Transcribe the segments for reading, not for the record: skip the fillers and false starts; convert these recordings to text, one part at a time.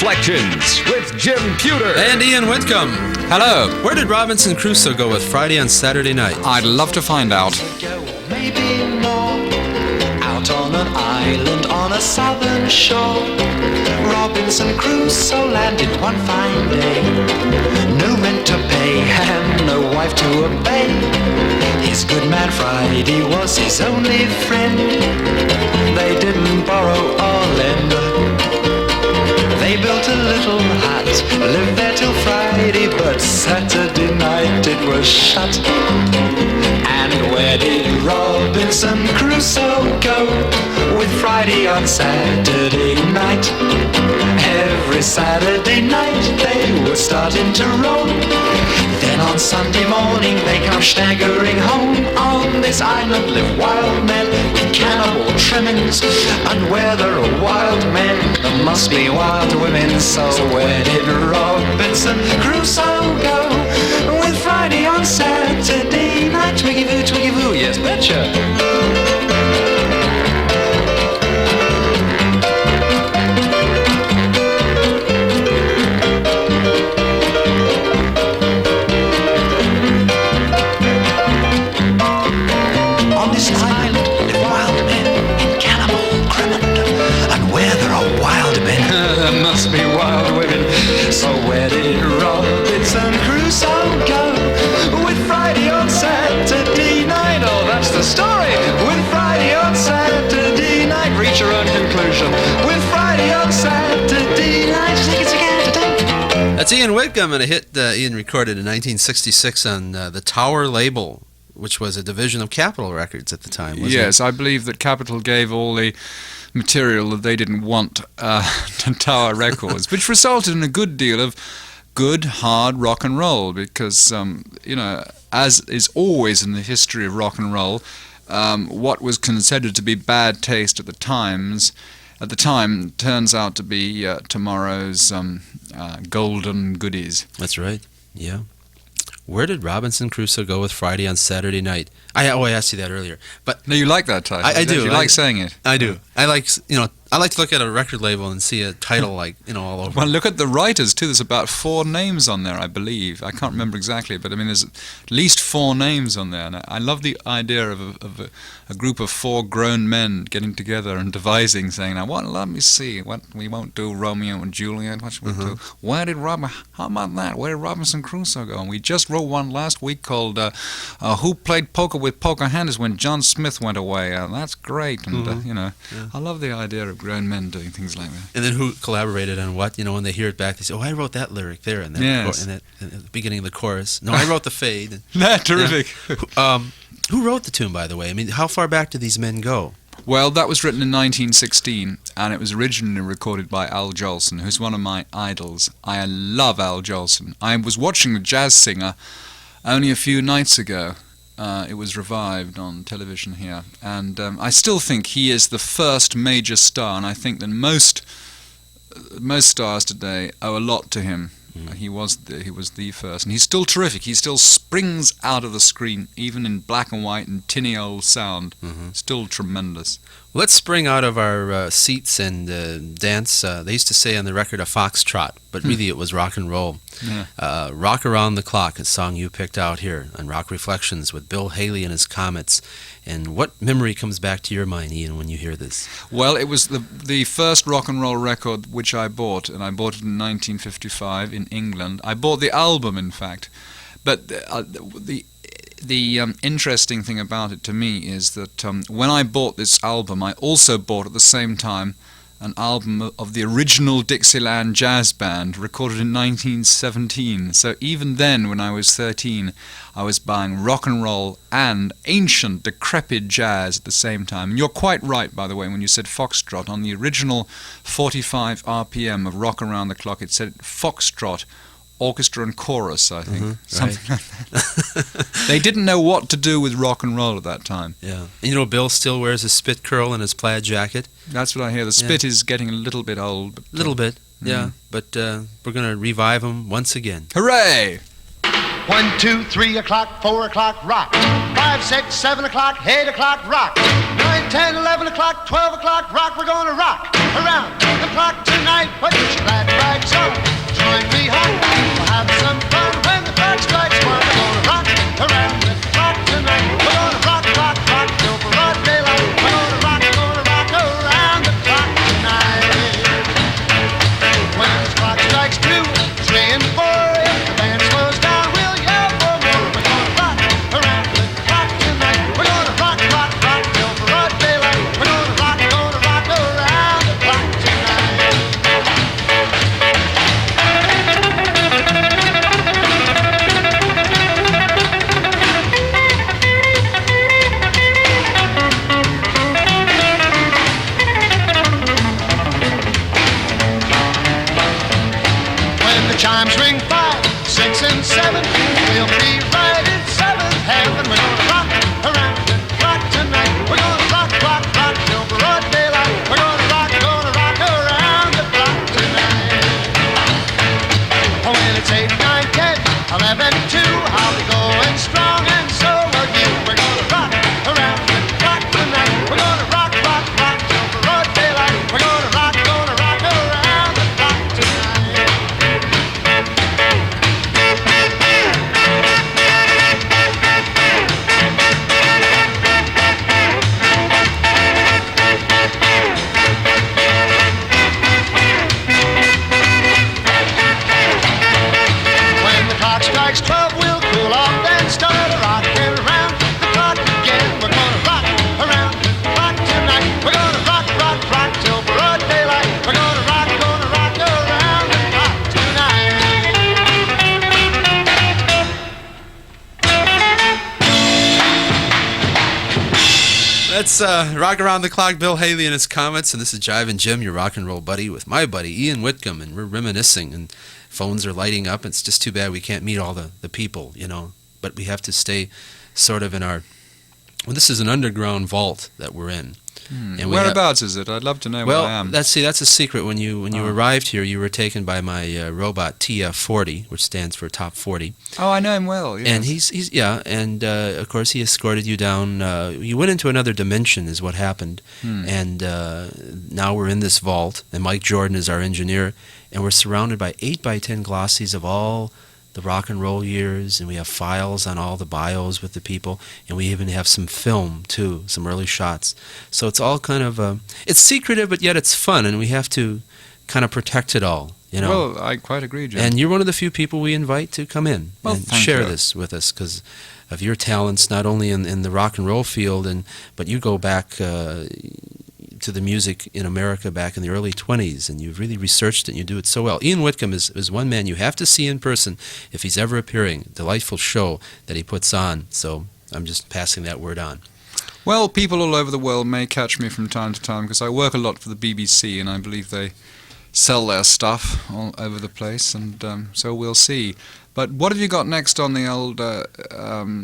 Reflections with Jim Pewter and Ian Whitcomb. Hello. Where did Robinson Crusoe go with Friday on Saturday night? I'd love to find out. Maybe more. Out on an island on a southern shore, Robinson Crusoe landed one fine day. No rent to pay and no wife to obey. His good man Friday was his only friend. They didn't borrow or lend. They built a little hut, lived there till Friday, but Saturday night it was shut. And where did Robinson Crusoe go with Friday on Saturday night? Every Saturday night they were starting to roam. Then on Sunday morning they come staggering home. On this island live wild men with cannibal trimmings, and where there are wild men there must be wild women. So where did Robinson Crusoe go with Friday on Saturday night? Twiggy voo, yes betcha. Must be wild women. So where did Robinson Crusoe go with Friday on Saturday night? Oh, that's the story. With Friday on Saturday night, reach your own conclusion. With Friday on Saturday night, take it again. That's Ian Whitcomb, and a hit Ian recorded in 1966 on the Tower label, which was a division of Capitol Records at the time, wasn't it? Yes, I believe that Capitol gave all the material that they didn't want to Tower Records, which resulted in a good deal of good, hard rock and roll, because, as is always in the history of rock and roll, what was considered to be bad taste at the time turns out to be tomorrow's golden goodies. That's right, yeah. Where did Robinson Crusoe go with Friday on Saturday night? I asked you that earlier, but no, you like that title. I do. You like saying it. I do. I like to look at a record label and see a title all over. Well, look at the writers too. There's about 4 names on there, I believe. I can't remember exactly, but I mean, there's at least 4 names on there. And I love the idea of a group of 4 grown men getting together and devising, saying, "Now, let me see. What we won't do, Romeo and Juliet. What should we do? Where did How about that? Where did Robinson Crusoe go?" And we just wrote one last week called "Who Played Poker with Pocahontas When John Smith Went Away?" That's great, and I love the idea of grown men doing things like that. And then who collaborated on what? When they hear it back, they say, "Oh, I wrote that lyric there," and yes. at the beginning of the chorus. No, I wrote the fade. Terrific. Who wrote the tune, by the way? I mean, how far back did these men go? Well, that was written in 1916, and it was originally recorded by Al Jolson, who's one of my idols. I love Al Jolson. I was watching The Jazz Singer only a few nights ago. It was revived on television here, and I still think he is the first major star, and I think that most stars today owe a lot to him. He was the first, and he's still terrific. He still springs out of the screen, even in black and white and tinny old sound. Still tremendous. Let's spring out of our seats and dance. They used to say on the record a foxtrot, but really it was rock and roll. Yeah. Rock Around the Clock, a song you picked out here on Rock Reflections with Bill Haley and his Comets. And what memory comes back to your mind, Ian, when you hear this? Well, it was the first rock and roll record which I bought, and I bought it in 1955 in England. I bought the album, in fact. But the interesting thing about it to me is that when I bought this album, I also bought at the same time an album of the original Dixieland Jazz Band, recorded in 1917. So even then, when I was 13, I was buying rock and roll and ancient, decrepit jazz at the same time. And you're quite right, by the way, when you said foxtrot. On the original 45 RPM of Rock Around the Clock, it said foxtrot, orchestra and chorus, I think. Something like that. They didn't know what to do with rock and roll at that time. Yeah. And Bill still wears his spit curl and his plaid jacket. That's what I hear. The spit is getting a little bit old. A little bit, yeah. But we're going to revive him once again. Hooray! 1, 2, 3 o'clock, 4 o'clock, rock. 5, 6, 7 o'clock, 8 o'clock, rock. 9, 10, 11 o'clock, 12 o'clock, rock. We're going to rock around the clock tonight. Put your glad So join me, hon, we'll have some fun when the clock strikes one. We're gonna rock around the clock tonight. We're gonna rock, rock, rock till broad daylight. We're gonna rock around the clock tonight. When the clock strikes 2, 3, and 4, if the band slows down, we'll yell for more. We're gonna rock around the clock tonight. We're gonna rock, rock, rock till broad daylight. We're gonna rock around the clock tonight. When the chimes ring 5, 6, and 7, we'll be right in 7th heaven. We're gonna rock around the clock tonight. We're gonna rock, rock, rock till broad daylight. We're gonna rock around the clock tonight. When it's 8, 9, 10, 11, 2, I'll be going strong and so will you. We're gonna rock around the clock tonight. We're gonna rock, rock, rock till broad daylight. We're gonna rock around the clock tonight. When the clock strikes 12, we'll cool off and start rocking around the clock again. We're gonna rock around the clock tonight. We're gonna rock, rock, rock till broad daylight. We're gonna rock around the clock tonight. Let's rock around the clock. Bill Haley and his Comets, and this is Jive and Jim, your rock and roll buddy, with my buddy Ian Whitcomb, and we're reminiscing, and phones are lighting up. It's just too bad we can't meet all the people, you know, but we have to stay sort of in our, well, this is an underground vault that we're in. And we Whereabouts is it? I'd love to know where I am. that's a secret. When you arrived here, you were taken by my robot TF40, which stands for Top 40. Oh, I know him well. Yes. And he's and of course he escorted you down. You went into another dimension, is what happened. And now we're in this vault, and Mike Jordan is our engineer, and we're surrounded by 8x10 glossies of all the rock and roll years, and we have files on all the bios with the people, and we even have some film too, some early shots. So it's all kind of it's secretive, but yet it's fun, and we have to kind of protect it all, you know. Well, I quite agree, Jim. And you're one of the few people we invite to come in Well, and thank share you. this with us because of your talents, not only in the rock and roll field, but you go back to the music in America back in the early 20s, and you've really researched it, and you do it so well. Ian Whitcomb is one man you have to see in person if he's ever appearing. Delightful show that he puts on, so I'm just passing that word on. Well, people all over the world may catch me from time to time because I work a lot for the BBC, and I believe they sell their stuff all over the place, and so we'll see. But what have you got next on the old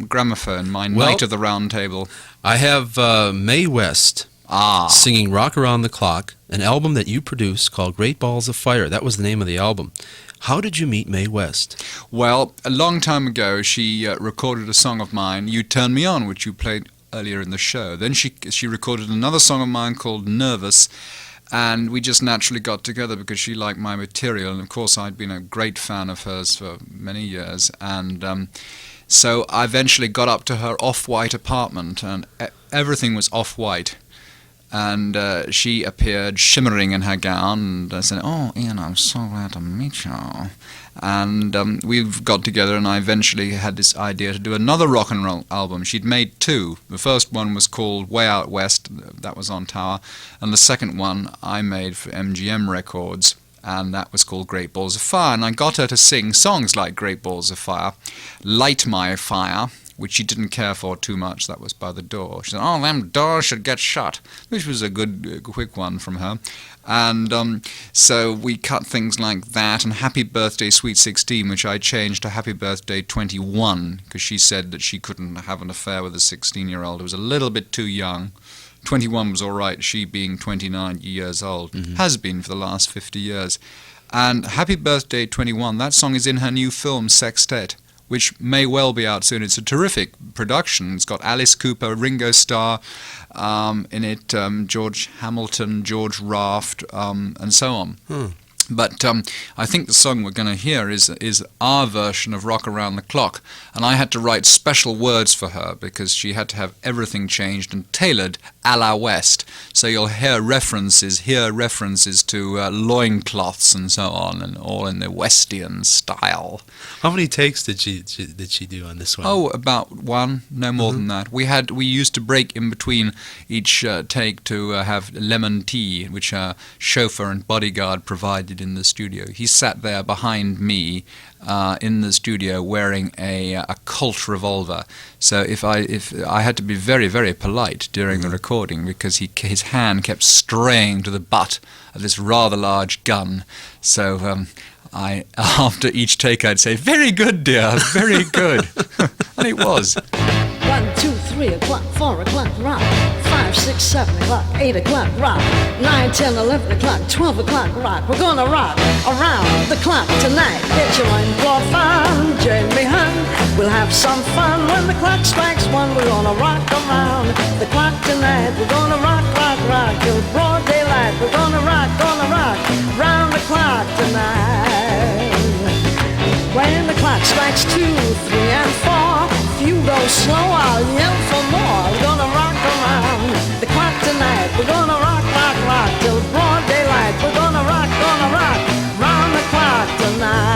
gramophone, my Night of the Round Table? I have Mae West singing Rock Around the Clock, an album that you produced called Great Balls of Fire. That was the name of the album. How did you meet Mae West? Well, a long time ago, she recorded a song of mine, You Turn Me On, which you played earlier in the show. Then she recorded another song of mine called Nervous, and we just naturally got together because she liked my material, and of course I'd been a great fan of hers for many years, and so I eventually got up to her off-white apartment, and everything was off-white. And she appeared shimmering in her gown, and I said, "Oh, Ian, I'm so glad to meet you." And we've got together, and I eventually had this idea to do another rock and roll album. She'd made 2. The first one was called Way Out West, that was on Tower, and the second one I made for MGM Records, and that was called Great Balls of Fire. And I got her to sing songs like Great Balls of Fire, Light My Fire, which she didn't care for too much. That was By the Door. She said, "Oh, them doors should get shut," which was a good, quick one from her. And so we cut things like that, and Happy Birthday Sweet 16, which I changed to Happy Birthday 21, because she said that she couldn't have an affair with a 16-year-old. It was a little bit too young. 21 was all right, she being 29 years old, has been for the last 50 years. And Happy Birthday 21, that song is in her new film, Sextet, which may well be out soon. It's a terrific production. It's got Alice Cooper, Ringo Starr in it, George Hamilton, George Raft, and so on. But I think the song we're going to hear is our version of Rock Around the Clock, and I had to write special words for her because she had to have everything changed and tailored a la West. So you'll hear references to loincloths and so on, and all in the Westian style. How many takes did she do on this one? Oh, about one, no more than that. We used to break in between each take to have lemon tea, which our chauffeur and bodyguard provided in the studio. He sat there behind me in the studio wearing a Colt revolver. So if I had to be very, very polite during the recording because his hand kept straying to the butt of this rather large gun. So I after each take I'd say, "Very good, dear, very good," and it was. 1, 2, 3 o'clock, 4 o'clock, rock. 5, 6, 7 o'clock, 8 o'clock, rock. 9, 10, 11 o'clock, 12 o'clock, rock. We're gonna rock around the clock tonight. Get your line for fun, join me, hun. We'll have some fun when the clock strikes 1. We're gonna rock around the clock tonight. We're gonna rock, rock, rock till broad daylight. We're gonna rock round the clock tonight. When the clock strikes 2, 3, and 4, if you go slow, I'll yell for more. We're gonna rock around the clock tonight. We're gonna rock, rock, rock till broad daylight. We're gonna rock round the clock tonight.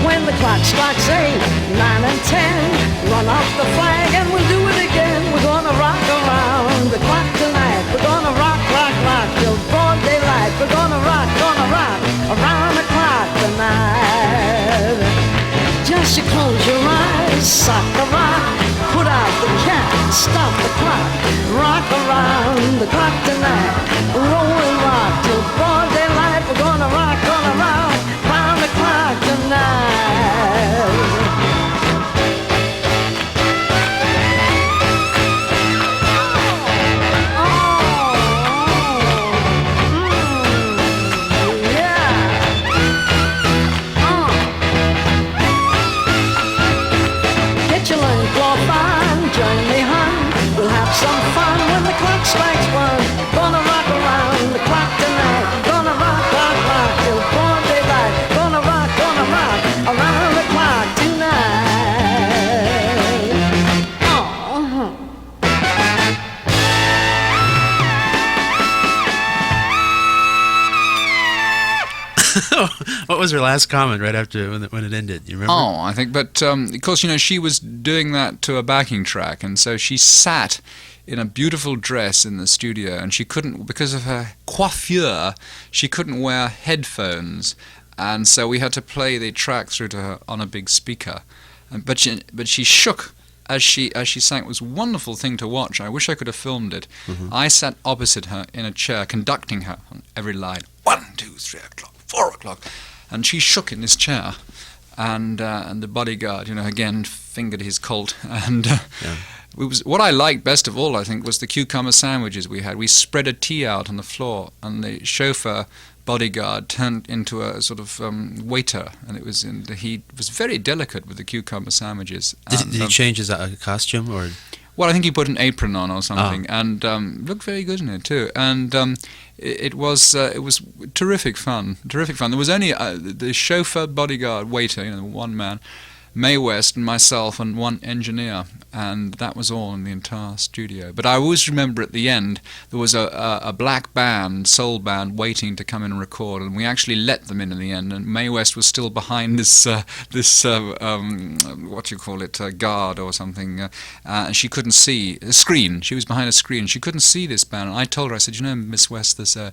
When the clock strikes 8, 9, and 10, run off the flag and we'll do it again. We're gonna rock around the clock tonight. We're gonna rock, rock, rock till broad daylight. We're gonna rock around the clock tonight. Just you close your eyes, sock a rock, put out the cat, stop the clock. Rock around the clock tonight. Roll and rock till broad daylight. We're gonna rock round the clock tonight. Join me, hun. We'll have some fun when the clock strikes 1. Gonna rock around the clock tonight. Gonna rock, rock, rock till broad daylight. Gonna rock around the clock tonight. What was her last comment right after when it ended? You remember? Oh, I think, but of course, she was doing that to a backing track, and so she sat in a beautiful dress in the studio, and she couldn't, because of her coiffure, she couldn't wear headphones, and so we had to play the track through to her on a big speaker, but she shook as she sang. It was a wonderful thing to watch. I wish I could have filmed it. I sat opposite her in a chair, conducting her on every line. 1, 2, 3 o'clock, 4 o'clock. And she shook in this chair, and the bodyguard, again fingered his Colt. And it was what I liked best of all, I think, was the cucumber sandwiches we had. We spread a tea out on the floor, and the chauffeur bodyguard turned into a sort of waiter, and he was very delicate with the cucumber sandwiches. Did he change his costume, or? Well, I think he put an apron on or something, and looked very good in it too. And it was terrific fun. There was only the chauffeur, bodyguard, waiter, one man, Mae West and myself and one engineer, and that was all in the entire studio. But I always remember at the end there was a black band, soul band, waiting to come in and record, and we actually let them in the end. And Mae West was still behind this what you call it, guard or something, and she couldn't see a screen. She was behind a screen. She couldn't see this band. And I told her, I said, Miss West, there's a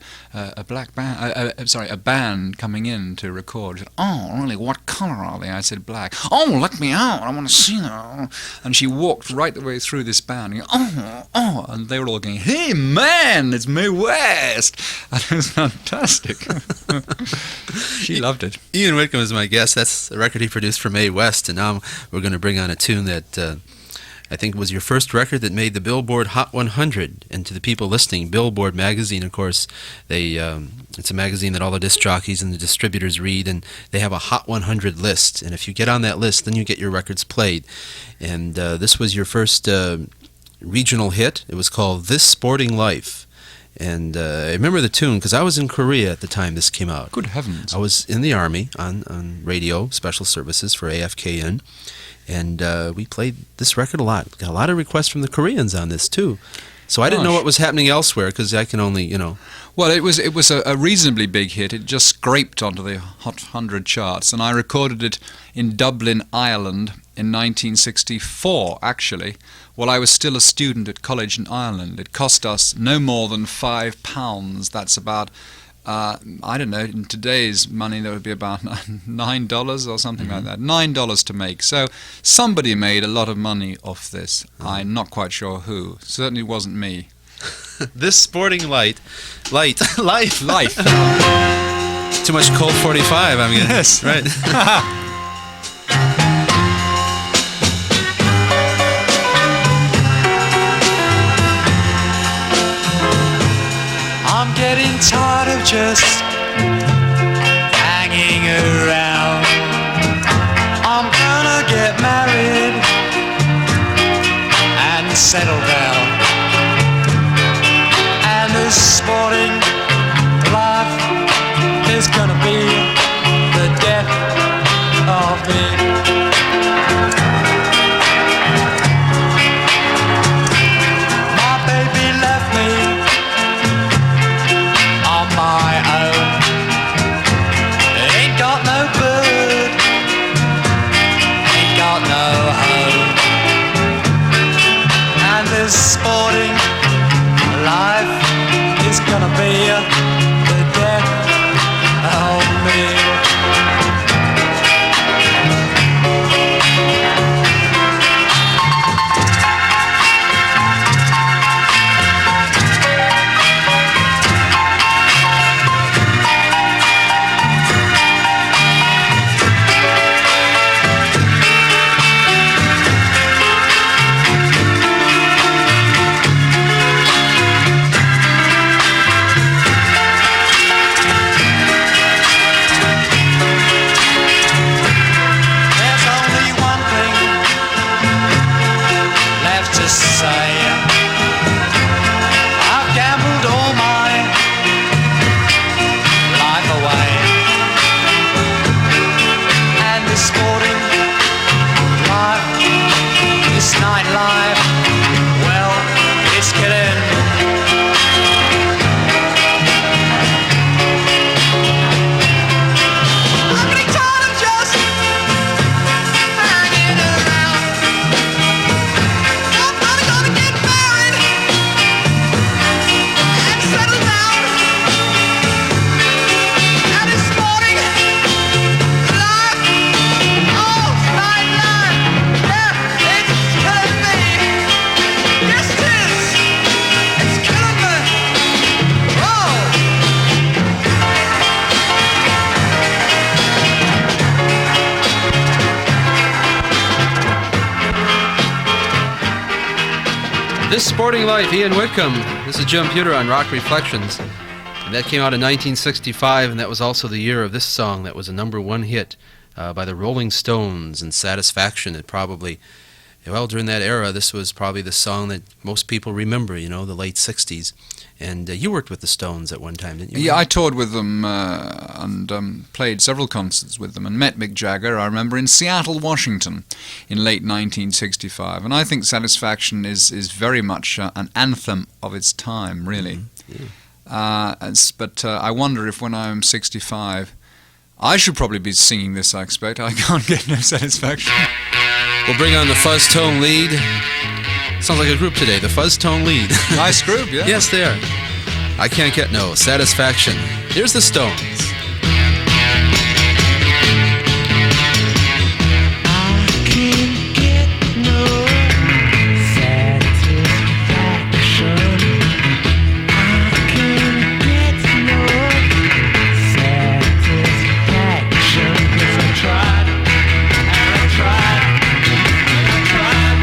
black band, a band coming in to record. She said, oh, really? What color are they? I said, black. Oh, let me out, I want to see them. And she walked right the way through this band, and they were all going, hey man, it's Mae West. And it was fantastic. She loved it. Ian Whitcomb is my guest. That's the record he produced for Mae West, and now we're going to bring on a tune that I think it was your first record that made the Billboard Hot 100. And to the people listening, Billboard magazine, of course, it's a magazine that all the disc jockeys and the distributors read, and they have a Hot 100 list. And if you get on that list, then you get your records played. And this was your first regional hit. It was called This Sporting Life. And I remember the tune because I was in Korea at the time this came out. Good heavens. I was in the Army on radio, special services for AFKN. And we played this record a lot. Got a lot of requests from the Koreans on this, too. So I didn't know what was happening elsewhere because I can only, Well, it was a reasonably big hit. It just scraped onto the Hot 100 charts, and I recorded it in Dublin, Ireland in 1964, actually, while I was still a student at college in Ireland. It cost us no more than £5. That's about, I don't know, in today's money that would be about $9 or something like that. $9 to make. So somebody made a lot of money off this. I'm not quite sure who. Certainly wasn't me. This Sporting Life. Life. Too much Colt 45, I'm getting. Yes. Right. I'm getting tired of just hanging around. I'm gonna get married and settle down. And this sporting life is gonna be the death of me. My baby left me on my own. Ain't got no bird, ain't got no home. And this sporting life is gonna be the death of me. There's only one thing left to say. I've gambled all my life away, and this sporting life, this nightlife, well, it's killing me. I'm getting tired of just hanging around. I'm gonna get married and settle down. And this sporting life, oh, nightlife, yeah, it's killing me. Yes, it is. It's killing me. Oh. This Sporting Life, Ian Whitcomb. This is Jim Pewter on Rock Reflections. And that came out in 1965, and that was also the year of this song that was a #1 hit by the Rolling Stones, and Satisfaction. It probably, during that era, this was probably the song that most people remember, the late 60s. And you worked with the Stones at one time, didn't you? Yeah, I toured with them and played several concerts with them and met Mick Jagger, I remember, in Seattle, Washington in late 1965. And I think Satisfaction is very much an anthem of its time, really. But I wonder if when I'm 65, I should probably be singing this, I expect. I can't get no satisfaction. We'll bring on the Fuzz Tone Lead. Sounds like a group today, the Fuzz Tone Lead. Nice group, yeah. Yes, they are. I can't get no satisfaction. Here's the Stones. Tried, and I tried, and I tried.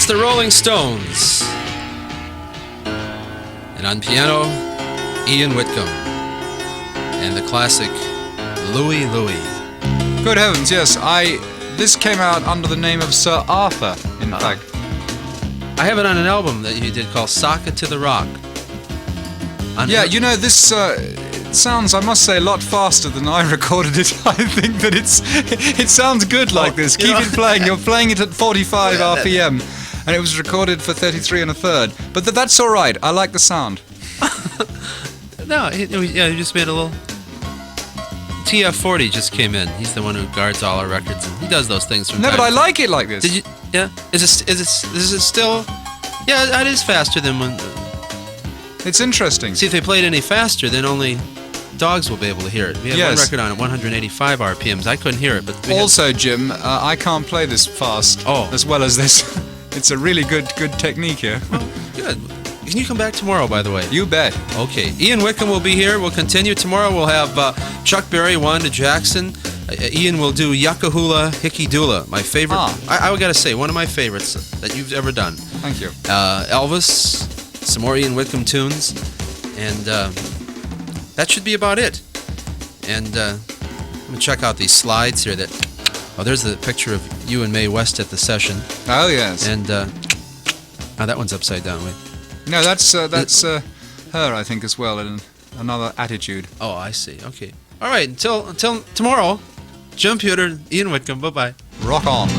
That's the Rolling Stones. And on piano, Ian Whitcomb. And the classic Louie Louie. Good heavens, yes. This came out under the name of Sir Arthur, in fact. I have it on an album that you did called Socket to the Rock. Yeah, you know, this it sounds, I must say, a lot faster than I recorded it. I think that it sounds good like this. Keep it playing. You're playing it at 45 RPM, and it was recorded for 33 1/3. But that's all right. I like the sound. No, he just made a little... TF40 just came in. He's the one who guards all our records, and he does those things from No, time but I to like it like this. Did you? Yeah. Is it still? Yeah, it is faster than when. It's interesting. See, if they played any faster, then only dogs will be able to hear it. We had one record on at 185 RPMs. I couldn't hear it, but also, Jim, I can't play this fast as well as this. It's a really good technique here. Well, good. Can you come back tomorrow, by the way? You bet. Okay. Ian Whitcomb will be here. We'll continue tomorrow. We'll have Chuck Berry, Wanda Jackson. Ian will do Yucca Hula Hickey Dula, my favorite. I got to say, one of my favorites that you've ever done. Thank you. Elvis, some more Ian Whitcomb tunes, and that should be about it. And I'm going to check out these slides here. There's the picture of you and Mae West at the session. Oh, yes. And that one's upside down. Wait. No, that's her, I think, as well, and another attitude. Oh, I see. Okay. All right. Until tomorrow, Jim Pewter, Ian Whitcomb. Bye-bye. Rock on.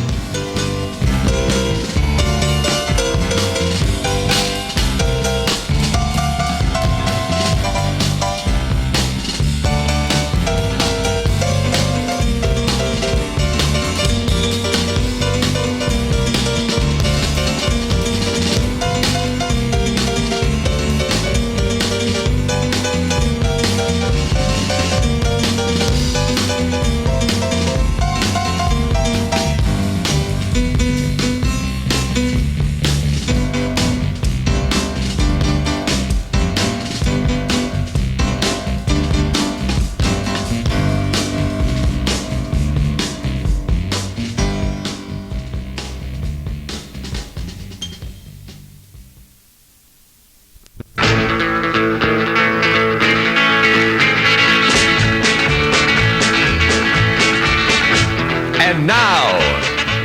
And now,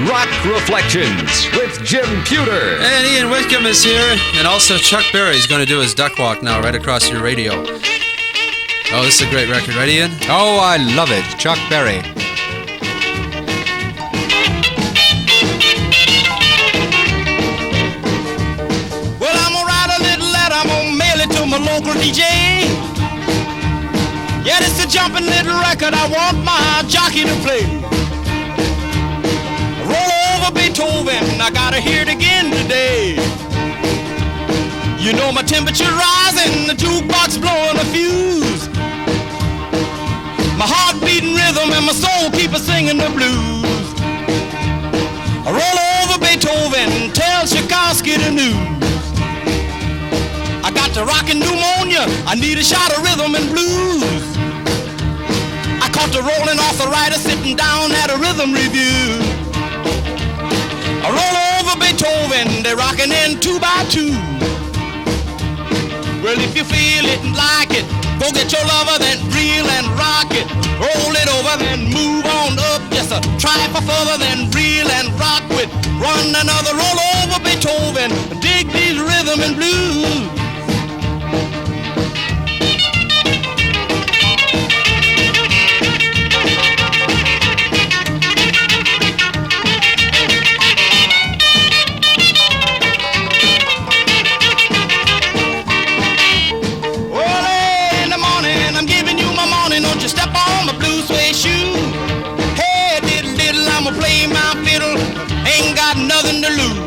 Rock Reflections with Jim Pewter. And Ian Whitcomb is here, and also Chuck Berry is going to do his duck walk now right across your radio. Oh, this is a great record, right, Ian? Oh, I love it. Chuck Berry. Well, I'm gonna write a little letter, I'm gonna mail it to my local DJ. Yeah, it's a jumping little record I want my jockey to play. Roll over Beethoven, I gotta hear it again today. You know my temperature rising, the jukebox blowing a fuse. My heart beating rhythm and my soul keep a singing the blues. I roll over Beethoven, tell Tchaikovsky the news. I got the rockin' pneumonia, I need a shot of rhythm and blues. I caught the rolling arthritis sitting down at a rhythm review. I roll over Beethoven, they're rockin' in 2 by 2. Well, if you feel it and like it, go get your lover, then reel and rock it. Roll it over, then move on up. Just a try for further, then reel and rock with. Run another roll over Beethoven. Dig these rhythm and blues. Nothing to lose.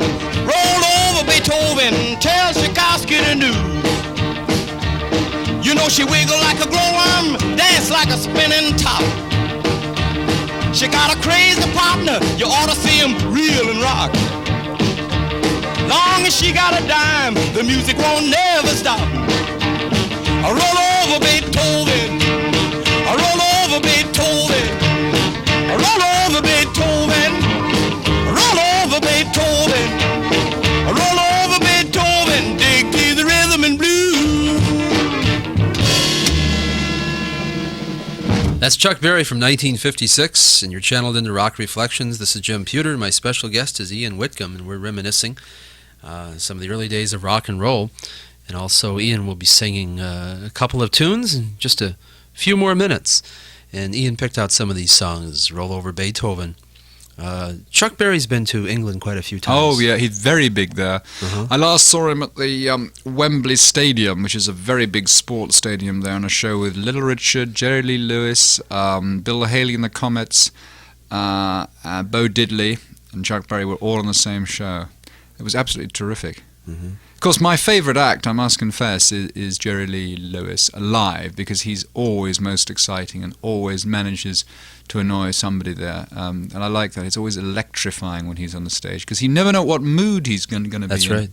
Roll over Beethoven, tell Tchaikovsky the news. You know she wiggle like a glowworm, dance like a spinning top. She got a crazy partner, you ought to see him reel and rock. Long as she got a dime, the music won't never stop. I roll over Beethoven, I roll over Beethoven, I roll over Beethoven, I roll over Beethoven. That's Chuck Berry from 1956, and you're channeled into Rock Reflections. This is Jim Pewter. My special guest is Ian Whitcomb, and we're reminiscing some of the early days of rock and roll. And also, Ian will be singing a couple of tunes in just a few more minutes. And Ian picked out some of these songs, Roll Over Beethoven. Chuck Berry's been to England quite a few times. Oh, yeah, he's very big there. I last saw him at the Wembley Stadium, which is a very big sports stadium there, on a show with Little Richard, Jerry Lee Lewis, Bill Haley and the Comets, Bo Diddley, and Chuck Berry were all on the same show. It was absolutely terrific. Of course, my favourite act, I must confess, is Jerry Lee Lewis live, because he's always most exciting and always manages to annoy somebody there. And I like that. It's always electrifying when he's on the stage, because you never know what mood he's going to be in. That's right.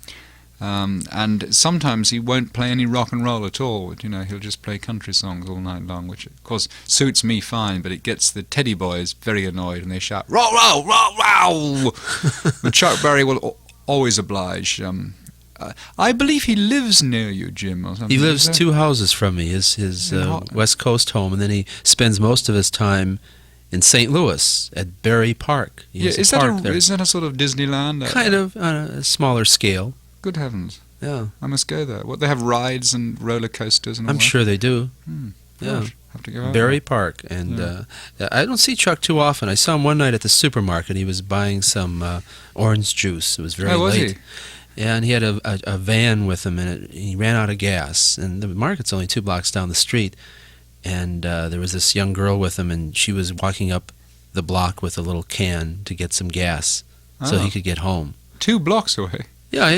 And sometimes he won't play any rock and roll at all. You know, he'll just play country songs all night long, which of course suits me fine, but it gets the Teddy Boys very annoyed, and they shout, "Roll, roll, roll, roll!" But Chuck Berry will always oblige. I believe he lives near you, Jim, or something. He lives 2 houses from me, his West Coast home, and then he spends most of his time in St. Louis at Berry Park. Is that a sort of Disneyland? Kind of on a smaller scale. Good heavens. Yeah. I must go there. What, they have rides and roller coasters and all I'm that? sure they do. Yeah. Gosh, have to go out Berry there. Park. And I don't see Chuck too often. I saw him one night at the supermarket. He was buying some orange juice. It was very was late. he? Yeah, and he had a van with him, and he ran out of gas. And the market's only 2 blocks down the street. And there was this young girl with him, and she was walking up the block with a little can to get some gas so he could get home. 2 blocks away. Yeah,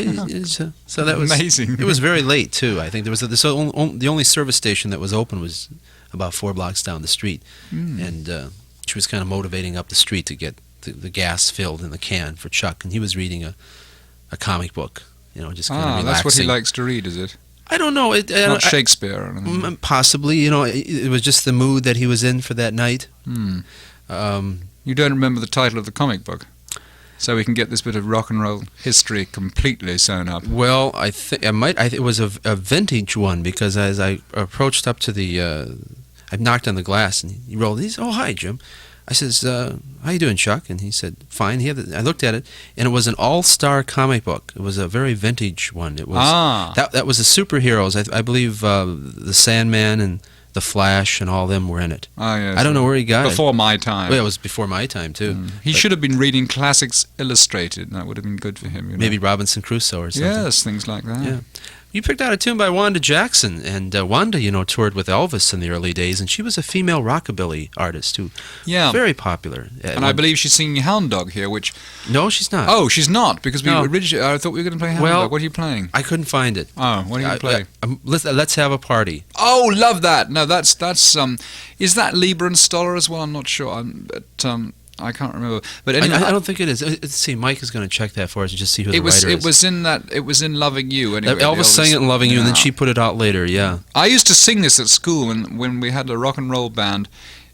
so that was amazing. It was very late too. I think there was the only service station that was open was about 4 blocks down the street, and she was kind of motivating up the street to get the gas filled in the can for Chuck, and he was reading a comic book, just kind of relaxing. That's what he likes to read, is it? I don't know. Not Shakespeare or anything. Possibly, it was just the mood that he was in for that night. You don't remember the title of the comic book? So we can get this bit of rock and roll history completely sewn up. Well, I think I might. It was a vintage one, because as I approached up to I knocked on the glass and he rolled. He said, "Oh, hi, Jim." I says, "How you doing, Chuck?" And he said, "Fine." I looked at it, and it was an all-star comic book. It was a very vintage one. It was that was the superheroes. I believe the Sandman and the Flash and all them were in it. Yes. I don't know where he got it. Before my time. Well, it was before my time too. He should have been reading Classics Illustrated. That would have been good for him. Maybe Robinson Crusoe or something. Yes, things like that. Yeah. You picked out a tune by Wanda Jackson, and Wanda, toured with Elvis in the early days, and she was a female rockabilly artist who very popular. And I believe she's singing Hound Dog here, which... No, she's not. Oh, she's not, because originally I thought we were going to play Hound Dog. What are you playing? I couldn't find it. Oh, what are you going to play? Let's Have a Party. Oh, love that. No, that's is that Lieber and Stoller as well? I'm not sure. I can't remember, but anyway, I don't think it is. Let's see, Mike is going to check that for us and just see who the writer is. It was in Loving You. Anyway, Elvis sang it in Loving You, and then she put it out later. Yeah, I used to sing this at school, and when we had a rock and roll band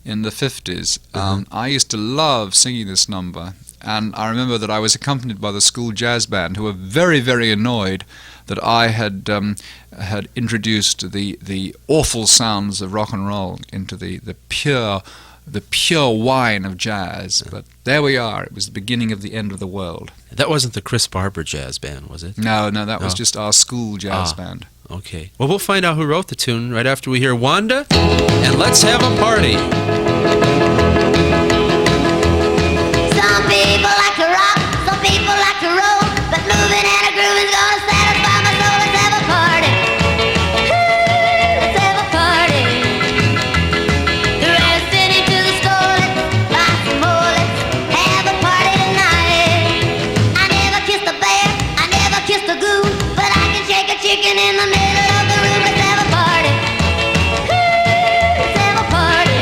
in the 50s, I used to love singing this number. And I remember that I was accompanied by the school jazz band, who were very, very annoyed that I had introduced the awful sounds of rock and roll into the pure wine of jazz. But there we are. It was the beginning of the end of the world. That wasn't the Chris Barber jazz band, was it? No, that was just our school jazz band. Okay. Well, we'll find out who wrote the tune right after we hear Wanda and Let's Have a Party. Some people like to rock, some people like to roll, but moving and a groove is gonna satisfy my soul. Let's have a party. Let's have a party. The rest into the store, let's buy some more. Let's have a party tonight. I never kissed a bear, I never kissed a goose, but I can shake a chicken in the middle of the room. Let's have a party. Let's have a party.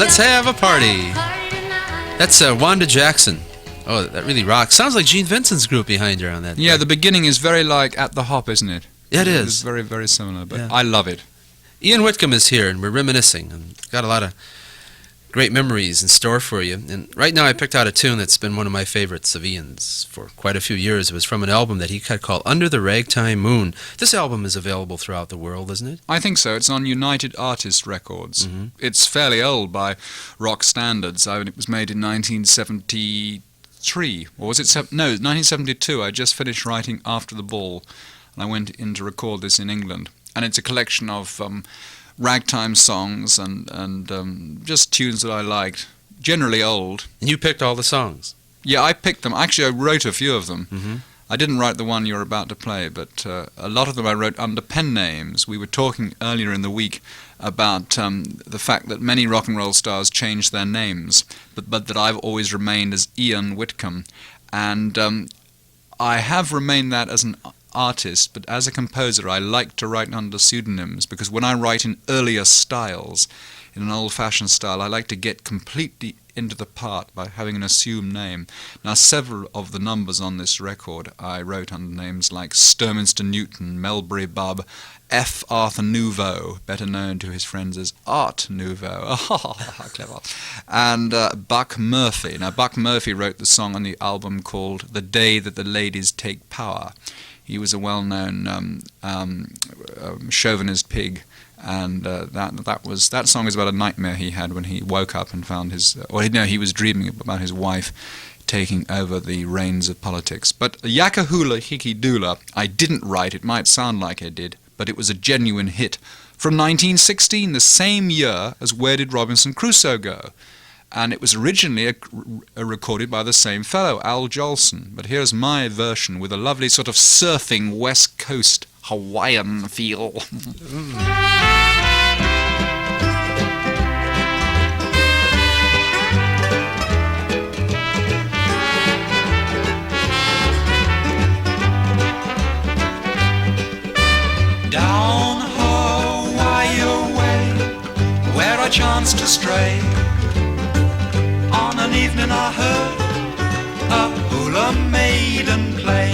Let's have a party. That's Wanda Jackson. Oh, that really rocks. Sounds like Gene Vincent's group behind her on that. Yeah, the beginning is very like At the Hop, isn't it? Yeah, it is. It's very, very similar, but Yeah. I love it. Ian Whitcomb is here, and we're reminiscing, and got a lot of great memories in store for you. And right now I picked out a tune that's been one of my favorites of Ian's for quite a few years. It was from an album that he had called Under the Ragtime Moon. This album is available throughout the world, isn't it? I think so. It's on United Artists Records. It's fairly old by rock standards. I mean, it was made in 1973. Or was it? No, 1972. I just finished writing After the Ball, and I went in to record this in England. And it's a collection of ragtime songs and just tunes that I liked, generally old. And you picked all the songs. Yeah, I picked them. Actually, I wrote a few of them. Mm-hmm. I didn't write the one you're about to play, but a lot of them I wrote under pen names. We were talking earlier in the week about the fact that many rock and roll stars changed their names, but that I've always remained as Ian Whitcomb. And I have remained that as an artist, but as a composer I like to write under pseudonyms, because when I write in earlier styles, in an old-fashioned style, I like to get completely into the part by having an assumed name. Now, several of the numbers on this record I wrote under names like Sturminster Newton, Melbury Bob, F. Arthur Nouveau, better known to his friends as Art Nouveau. Oh, how clever. And Buck Murphy. Now, Buck Murphy wrote the song on the album called The Day That the Ladies Take Power. He was a well-known chauvinist pig, and that song is about a nightmare he had when he woke up and found he was dreaming about his wife taking over the reins of politics. But Yakahula Hickey Doola, I didn't write. It might sound like I did, but it was a genuine hit from 1916, the same year as Where Did Robinson Crusoe Go? And it was originally recorded by the same fellow, Al Jolson. But here's my version with a lovely sort of surfing West Coast Hawaiian feel. Down Hawaii way, where I chanced to stray, on an evening I heard a hula maiden play.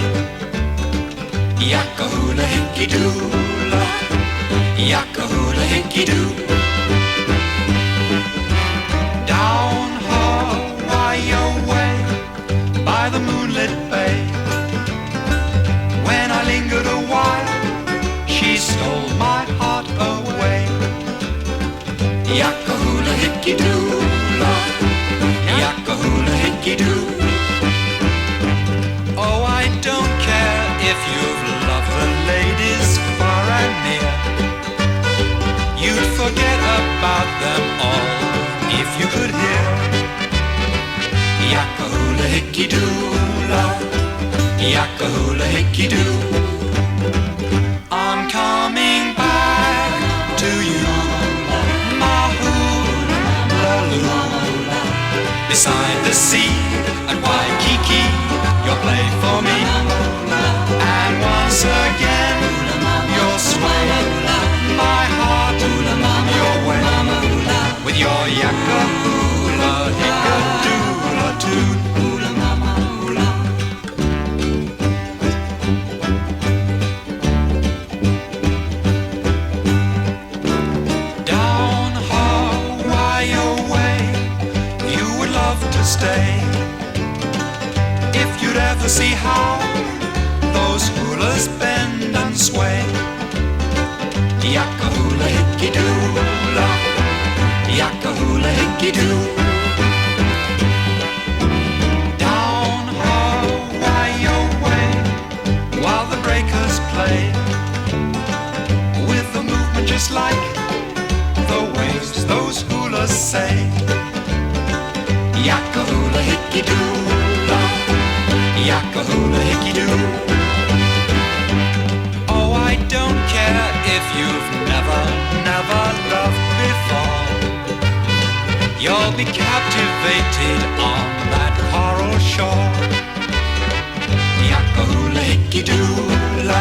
Yakahula hickey doola, yakahula hickey doo. Down Hawaii way, by the moonlit bay, when I lingered a while, she stole my heart away. Yakahula hickey doola, yakahula hickey doo. Oh, I don't care if you've loved the ladies far and near. You'd forget about them all if you could hear. Yakahula hickey doola, yakahula hickey doo. I'm coming back to you, my hula-loo. Beside the sea at Waikiki, you'll play for me. And once again, you'll sway my heart your way with your yakahula hickadoola tune. Down Hawaii way, you would love to stay if you'd ever see how those hulas bend and sway. Yakahula hickey doola, yakahula hickey doo. Down Hawaii way, while the breakers play, with the movement just like the waves those hulas say. Yakahula hickey doola, yakahula hickey doo. Oh, I don't care if you've never loved before. You'll be captivated on that coral shore. Yakahula hickey doola,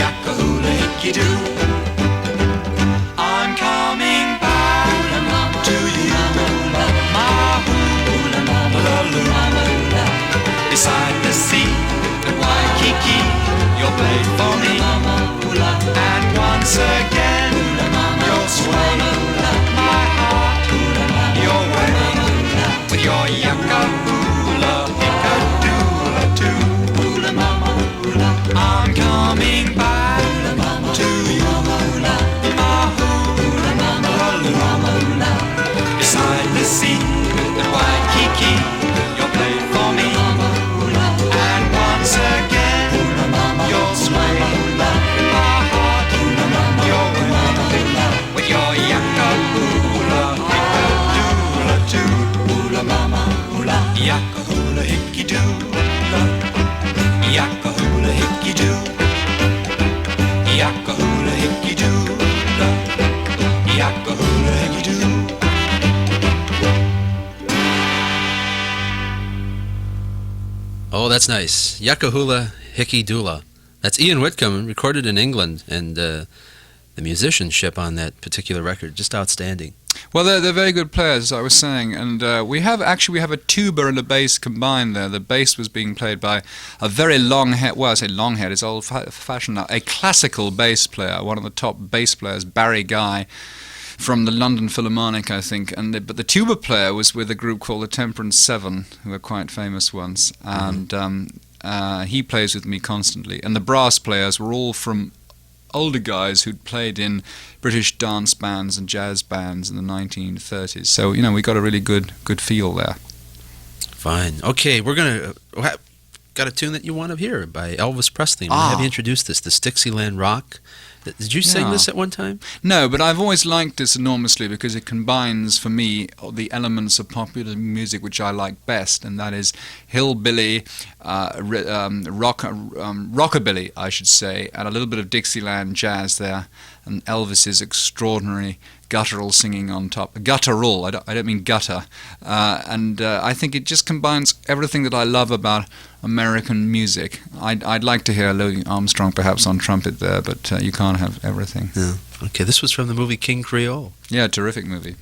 yakahula hickey doo. I'm coming back to you. hickey doo-la. Yakahula hickey doo. Yakahula hickey doo-la. Yakahula hickey doo. Oh, that's nice. Yakahula Hickey Dula. That's Ian Whitcomb, recorded in England, and the musicianship on that particular record, just outstanding. Well, they're very good players, as I was saying, and we have a tuba and a bass combined there. The bass was being played by a very long-haired, well, I say long-haired, it's old-fashioned now, a classical bass player, one of the top bass players, Barry Guy, from the London Philharmonic, I think. But the tuba player was with a group called the Temperance Seven, who were quite famous once, and he plays with me constantly. And the brass players were all from older guys who'd played in British dance bands and jazz bands in the 1930s. So, we got a really good feel there. Fine. Okay, we're going to... Got a tune that you want to hear by Elvis Presley. I'm going to have you introduce this Dixieland Rock. Did you sing this at one time? No, but I've always liked this enormously because it combines, for me, the elements of popular music which I like best, and that is hillbilly, rockabilly, I should say, and a little bit of Dixieland jazz there, and Elvis's extraordinary guttural singing on top. Guttural, I don't mean gutter. And I think it just combines everything that I love about American music. I'd like to hear Louis Armstrong perhaps on trumpet there, but you can't have everything. Yeah. Okay, this was from the movie King Creole. Yeah, terrific movie.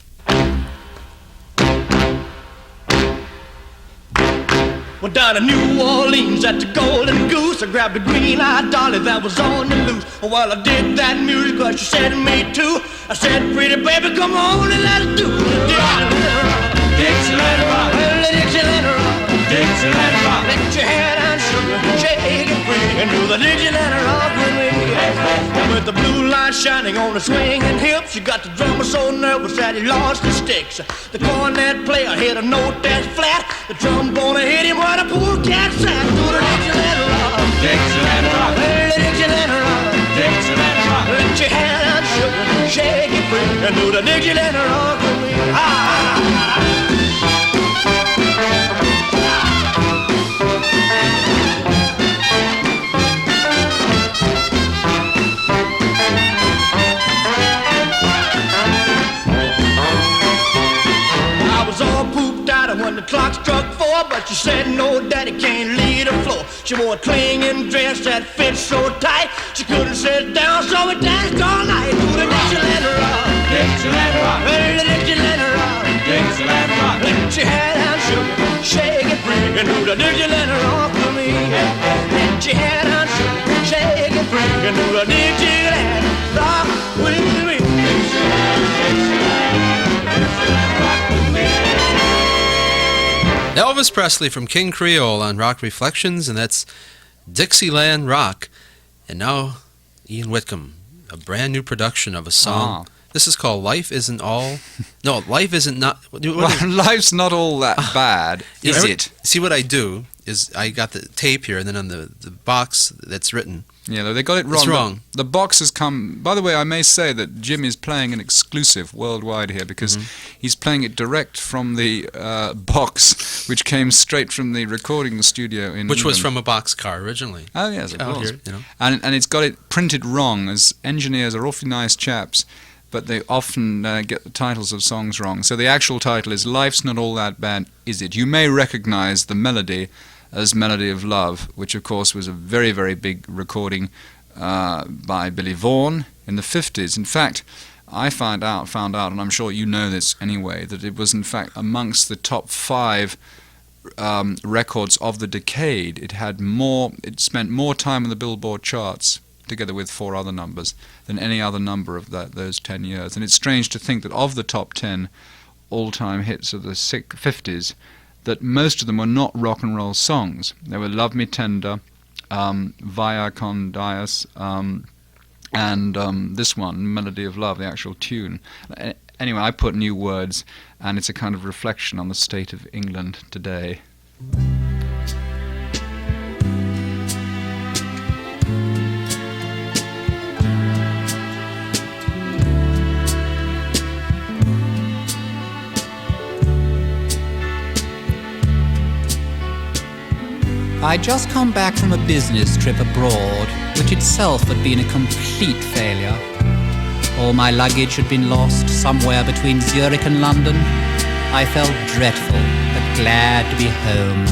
Well, down in New Orleans at the Golden Goose, I grabbed a green-eyed dolly that was on the loose. Well, I did that music, but she said to me too. I said, pretty baby, come on and let us do the Dixieland rock, the Dixieland rock, Dixieland rock. Let your head and sugar, shake it free, and do the Dixieland rock with me. And with the blue light shining on the swinging hips, you got the drummer so nervous that he lost his sticks. The cornet player hit a note that's flat. The trombone hit him where the poor cat sat. Do the Dixieland rock, Dixieland rock, the Dixieland rock, Dixieland rock. Let your head and sugar, shake it free, and do the Dixieland rock with me. When the clock struck 4, but she said no, daddy can't leave the floor. She wore a clinging dress that fit so tight, she couldn't sit down, so we danced all night. Do the Dixieland rock, Dixieland rock, the Dixieland rock, Dixieland rock. Let your head and sugar, shake it free, and do the Dixieland rock for me. Let your head and sugar, shake it free, and do the Dixieland rock with me. Dixieland, Dixieland, Dixieland rock with me. Elvis Presley from King Creole on Rock Reflections, and that's Dixieland Rock. And now, Ian Whitcomb, a brand new production of a song. This is called Life Isn't All... No, Life Isn't Not... Well, life's not all that bad, is it? See, what I do is I got the tape here, and then on the box that's written... Yeah, they got it wrong. It's wrong. The box has come... By the way, I may say that Jim is playing an exclusive worldwide here because he's playing it direct from the box, which came straight from the recording studio in Which was England. from a boxcar originally. Oh, yes, of course. Here, And it's got it printed wrong, as engineers are awfully nice chaps, but they often get the titles of songs wrong. So the actual title is Life's Not All That Bad, Is It? You may recognize the melody as Melody of Love, which of course was a very, very big recording by Billy Vaughan in the 50s. In fact, I found out, and I'm sure you know this anyway, that it was in fact amongst the top 5 records of the decade. It spent more time on the Billboard charts, together with 4 other numbers, than any other number of those 10 years. And it's strange to think that of the top 10 all-time hits of the 50s, that most of them were not rock and roll songs. They were Love Me Tender, Via Con Dias, and this one, Melody of Love, the actual tune. Anyway, I put new words, and it's a kind of reflection on the state of England today. I'd just come back from a business trip abroad, which itself had been a complete failure. All my luggage had been lost somewhere between Zurich and London. I felt dreadful, but glad to be home.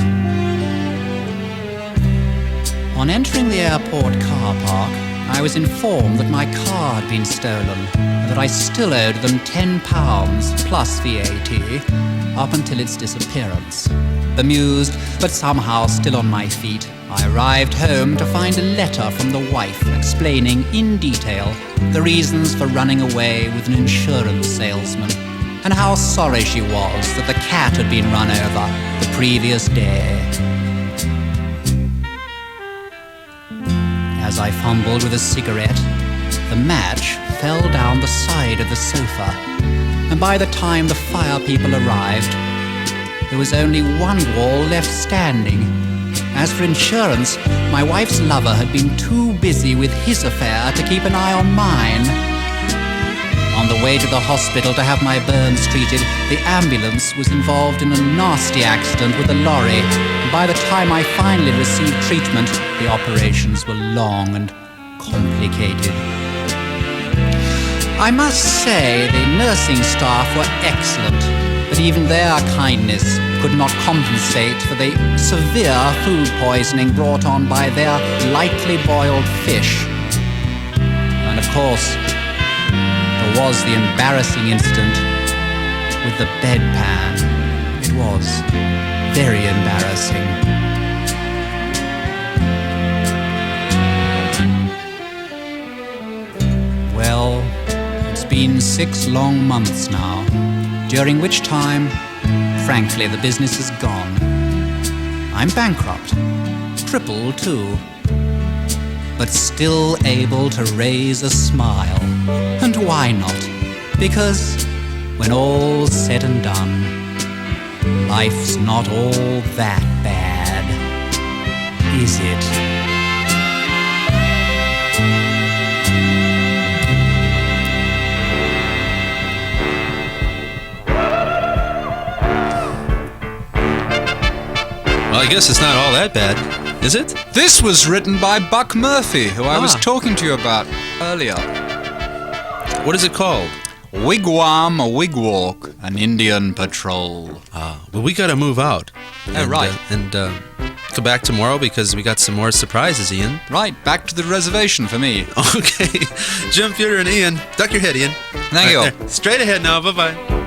On entering the airport car park, I was informed that my car had been stolen and that I still owed them £10 plus VAT up until its disappearance. Bemused, but somehow still on my feet, I arrived home to find a letter from the wife explaining in detail the reasons for running away with an insurance salesman and how sorry she was that the cat had been run over the previous day. As I fumbled with a cigarette, the match fell down the side of the sofa, and by the time the fire people arrived, there was only one wall left standing. As for insurance, my wife's lover had been too busy with his affair to keep an eye on mine. On the way to the hospital to have my burns treated, the ambulance was involved in a nasty accident with a lorry, and by the time I finally received treatment, the operations were long and complicated. I must say the nursing staff were excellent, but even their kindness could not compensate for the severe food poisoning brought on by their lightly boiled fish. And of course, there was the embarrassing incident with the bedpan. It was very embarrassing. Well, it's been 6 long months now, during which time, frankly, the business is gone. I'm bankrupt, crippled too, but still able to raise a smile. And why not? Because when all's said and done, life's not all that bad, is it? Well, I guess it's not all that bad, is it? This was written by Buck Murphy, who I was talking to you about earlier. What is it called? Wigwam, a wigwalk, an Indian patrol. Well, we got to move out. Oh, right. And come back tomorrow because we got some more surprises, Ian. Right, back to the reservation for me. Okay. Jim, Pewter, and Ian. Duck your head, Ian. Thank you. Straight ahead now. Bye-bye.